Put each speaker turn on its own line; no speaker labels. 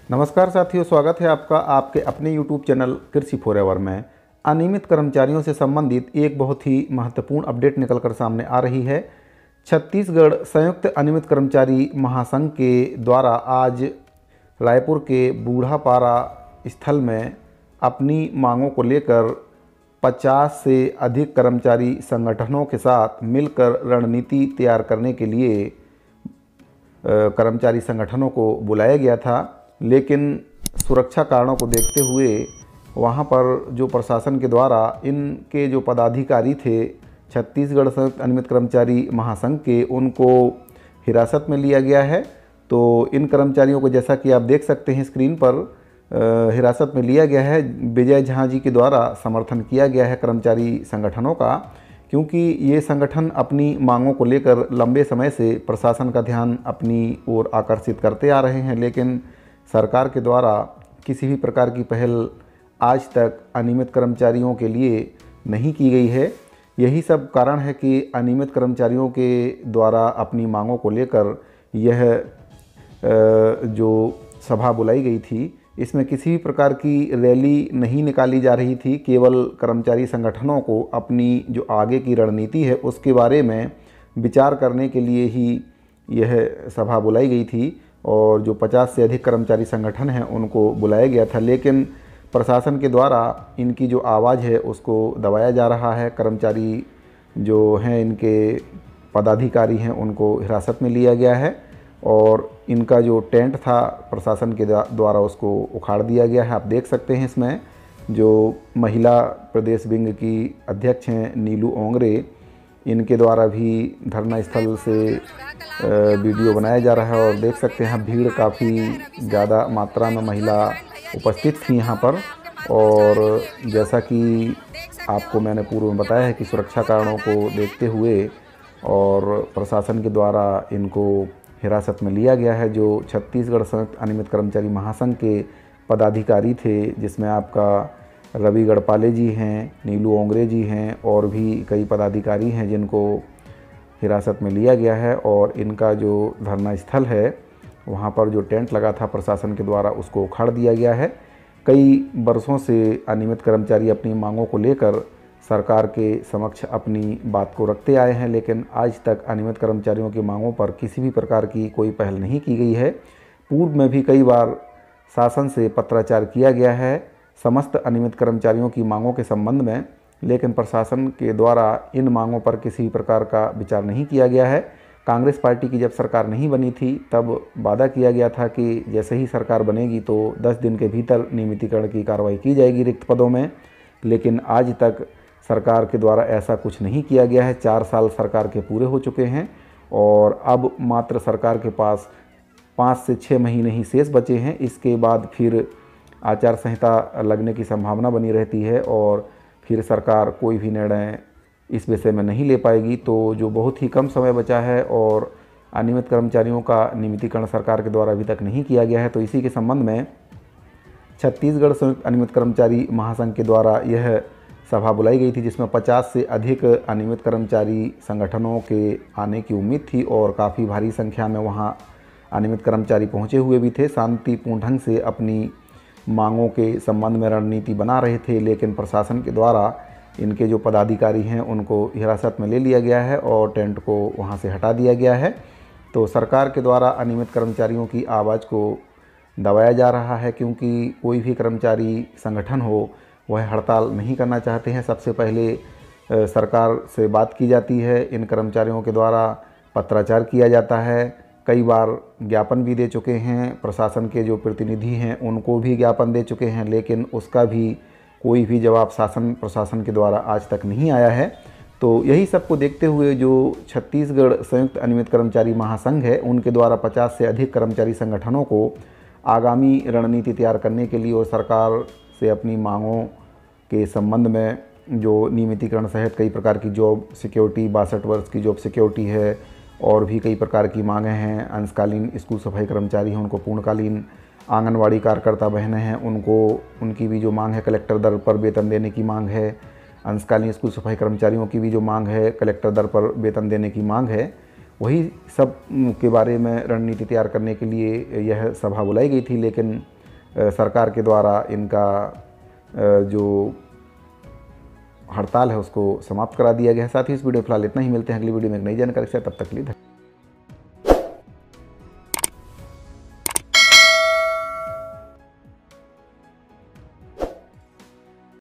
नमस्कार साथियों, स्वागत है आपका आपके अपने YouTube चैनल कृषि फॉरएवर में। अनियमित कर्मचारियों से संबंधित एक बहुत ही महत्वपूर्ण अपडेट निकलकर सामने आ रही है। छत्तीसगढ़ संयुक्त अनियमित कर्मचारी महासंघ के द्वारा आज रायपुर के बूढ़ापारा स्थल में अपनी मांगों को लेकर 50 से अधिक कर्मचारी संगठनों के साथ मिलकर रणनीति तैयार करने के लिए कर्मचारी संगठनों को बुलाया गया था, लेकिन सुरक्षा कारणों को देखते हुए वहां पर जो प्रशासन के द्वारा इनके जो पदाधिकारी थे छत्तीसगढ़ संयुक्त अनियमित कर्मचारी महासंघ के, उनको हिरासत में लिया गया है। तो इन कर्मचारियों को जैसा कि आप देख सकते हैं स्क्रीन पर हिरासत में लिया गया है। विजय झा जी के द्वारा समर्थन किया गया है कर्मचारी संगठनों का, क्योंकि ये संगठन अपनी मांगों को लेकर लंबे समय से प्रशासन का ध्यान अपनी ओर आकर्षित करते आ रहे हैं, लेकिन सरकार के द्वारा किसी भी प्रकार की पहल आज तक अनियमित कर्मचारियों के लिए नहीं की गई है। यही सब कारण है कि अनियमित कर्मचारियों के द्वारा अपनी मांगों को लेकर यह जो सभा बुलाई गई थी, इसमें किसी भी प्रकार की रैली नहीं निकाली जा रही थी। केवल कर्मचारी संगठनों को अपनी जो आगे की रणनीति है उसके बारे में विचार करने के लिए ही यह सभा बुलाई गई थी, और जो 50 से अधिक कर्मचारी संगठन हैं उनको बुलाया गया था। लेकिन प्रशासन के द्वारा इनकी जो आवाज़ है उसको दबाया जा रहा है। कर्मचारी जो हैं, इनके पदाधिकारी हैं, उनको हिरासत में लिया गया है और इनका जो टेंट था प्रशासन के द्वारा उसको उखाड़ दिया गया है। आप देख सकते हैं इसमें जो महिला प्रदेश विंग की अध्यक्ष हैं नीलू ओंगरे, इनके द्वारा भी धरना स्थल से वीडियो बनाया जा रहा है और देख सकते हैं भीड़ काफ़ी ज़्यादा मात्रा में महिला उपस्थित थी यहाँ पर। और जैसा कि आपको मैंने पूर्व में बताया है कि सुरक्षा कारणों को देखते हुए और प्रशासन के द्वारा इनको हिरासत में लिया गया है। जो छत्तीसगढ़ संयुक्त अनियमित कर्मचारी महासंघ के पदाधिकारी थे, जिसमें आपका रवि गढ़पाले जी हैं, नीलू ओंगरे जी हैं और भी कई पदाधिकारी हैं जिनको हिरासत में लिया गया है। और इनका जो धरना स्थल है वहाँ पर जो टेंट लगा था प्रशासन के द्वारा उसको उखाड़ दिया गया है। कई वर्षों से अनियमित कर्मचारी अपनी मांगों को लेकर सरकार के समक्ष अपनी बात को रखते आए हैं, लेकिन आज तक अनियमित कर्मचारियों की मांगों पर किसी भी प्रकार की कोई पहल नहीं की गई है। पूर्व में भी कई बार शासन से पत्राचार किया गया है समस्त अनियमित कर्मचारियों की मांगों के संबंध में, लेकिन प्रशासन के द्वारा इन मांगों पर किसी भी प्रकार का विचार नहीं किया गया है। कांग्रेस पार्टी की जब सरकार नहीं बनी थी तब वादा किया गया था कि जैसे ही सरकार बनेगी तो 10 दिन के भीतर नियमितीकरण की कार्रवाई की जाएगी रिक्त पदों में, लेकिन आज तक सरकार के द्वारा ऐसा कुछ नहीं किया गया है। 4 साल सरकार के पूरे हो चुके हैं और अब मात्र सरकार के पास 5 से 6 महीने ही शेष बचे हैं। इसके बाद फिर आचार संहिता लगने की संभावना बनी रहती है और फिर सरकार कोई भी निर्णय इस विषय में नहीं ले पाएगी। तो जो बहुत ही कम समय बचा है और अनियमित कर्मचारियों का नियमितीकरण सरकार के द्वारा अभी तक नहीं किया गया है, तो इसी के संबंध में छत्तीसगढ़ संयुक्त अनियमित कर्मचारी महासंघ के द्वारा यह सभा बुलाई गई थी, जिसमें 50 से अधिक अनियमित कर्मचारी संगठनों के आने की उम्मीद थी और काफ़ी भारी संख्या में वहाँ अनियमित कर्मचारी पहुँचे हुए भी थे। शांतिपूर्ण ढंग से अपनी मांगों के संबंध में रणनीति बना रहे थे, लेकिन प्रशासन के द्वारा इनके जो पदाधिकारी हैं उनको हिरासत में ले लिया गया है और टेंट को वहां से हटा दिया गया है। तो सरकार के द्वारा अनियमित कर्मचारियों की आवाज़ को दबाया जा रहा है, क्योंकि कोई भी कर्मचारी संगठन हो वह हड़ताल नहीं करना चाहते हैं। सबसे पहले सरकार से बात की जाती है, इन कर्मचारियों के द्वारा पत्राचार किया जाता है, कई बार ज्ञापन भी दे चुके हैं, प्रशासन के जो प्रतिनिधि हैं उनको भी ज्ञापन दे चुके हैं, लेकिन उसका भी कोई भी जवाब शासन प्रशासन के द्वारा आज तक नहीं आया है। तो यही सबको देखते हुए जो छत्तीसगढ़ संयुक्त अनियमित कर्मचारी महासंघ है उनके द्वारा 50 से अधिक कर्मचारी संगठनों को आगामी रणनीति तैयार करने के लिए और सरकार से अपनी मांगों के संबंध में जो नियमितीकरण सहित कई प्रकार की जॉब सिक्योरिटी, 62 वर्ष की जॉब सिक्योरिटी है और भी कई प्रकार की मांगें हैं। अंशकालीन स्कूल सफाई कर्मचारी हैं उनको पूर्णकालीन, आंगनवाड़ी कार्यकर्ता बहनें हैं उनको उनकी भी जो मांग है कलेक्टर दर पर वेतन देने की मांग है। अंशकालीन स्कूल सफाई कर्मचारियों की भी जो मांग है कलेक्टर दर पर वेतन देने की मांग है। वही सब के बारे में रणनीति तैयार करने के लिए यह सभा बुलाई गई थी, लेकिन सरकार के द्वारा इनका जो हड़ताल है उसको समाप्त करा दिया गया है। साथ ही इस वीडियो में फिलहाल इतना ही। मिलते हैं अगली वीडियो में एक नई जानकारी के साथ, तब तक के लिए धन्यवाद।